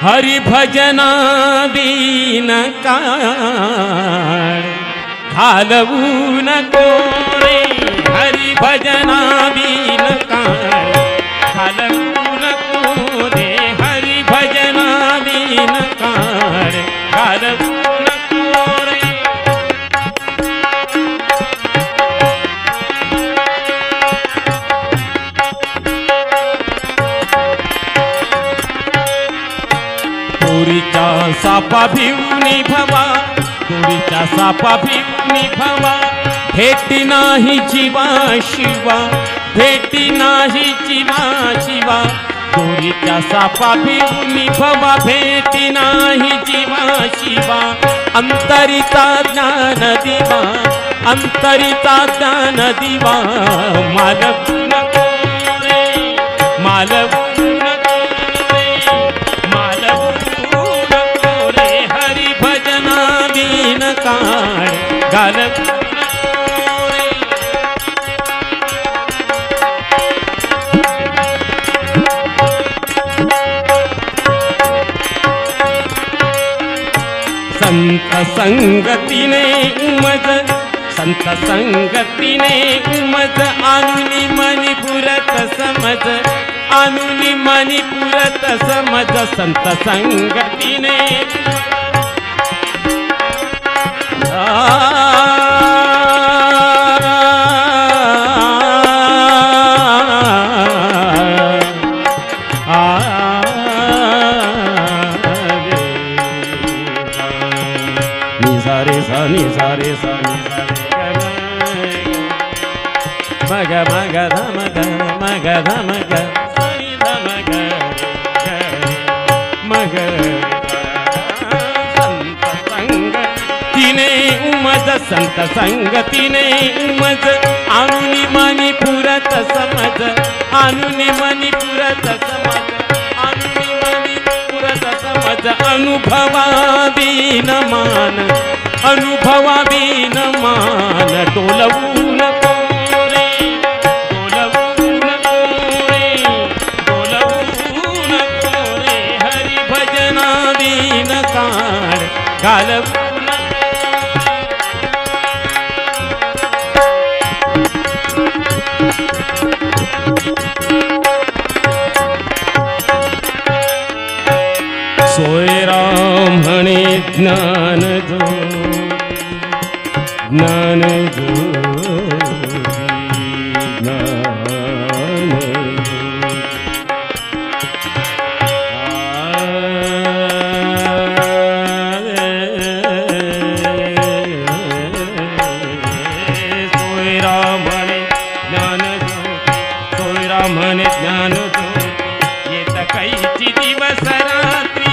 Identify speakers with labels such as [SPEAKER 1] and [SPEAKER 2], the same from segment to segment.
[SPEAKER 1] हरि भजना दीन काळ घालवू नको रे, हरि भजना दीन काळ घालवू नको रे, हरि भजना दीन काळ घालवू नको रे. दोरीच्या सापा भिवनी भवा, दोरीच्या सापा भिवनी भवा, भेटी नाही जीवा शिवा, भेटी नाही जीवा शिवा. दोरीच्या सापा भिवनी भवा, भेटी नाही जीवा शिवा. अंतरिता ज्ञान दिवा, अंतरिता ज्ञान दिवा. मालवू नको रे, मालवू काळ घालवू नको रे. संत संगतीने उमज, संत संगतीने उमज. आणुनी मणिपुरत समज, आणुनी मणिपुरत समज. संत संगतीने निसारे सा निसारे सा मग मग धमग मग धमग धमग मग. संत संगतीने उमज. आणुनी मणिपुरत समज, आणुनी मणिपुरत समज, आणुनी मणिपुरत समज. अनुभवादीन मान, अनुभवादीन मान. डोलवू नको रे, डोलवू नको रे, डोलवू नको रे. हरि भजनादीन काळ घालवू. सोयराम म्हणे ज्ञान ज्योती, ज्ञान ज्योती, ज्ञान सोयराम म्हणे ज्ञान ज्योती, सोयराम म्हणे ज्ञान ज्योती. येत कैची दिवस रात्री,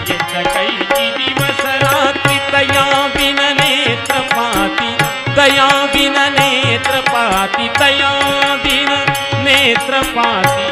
[SPEAKER 1] कैची दिवस रात्री. तया बिन नेत्र पाती, तया बिन नेत्र पाती, तया बिन नेत्र पाती.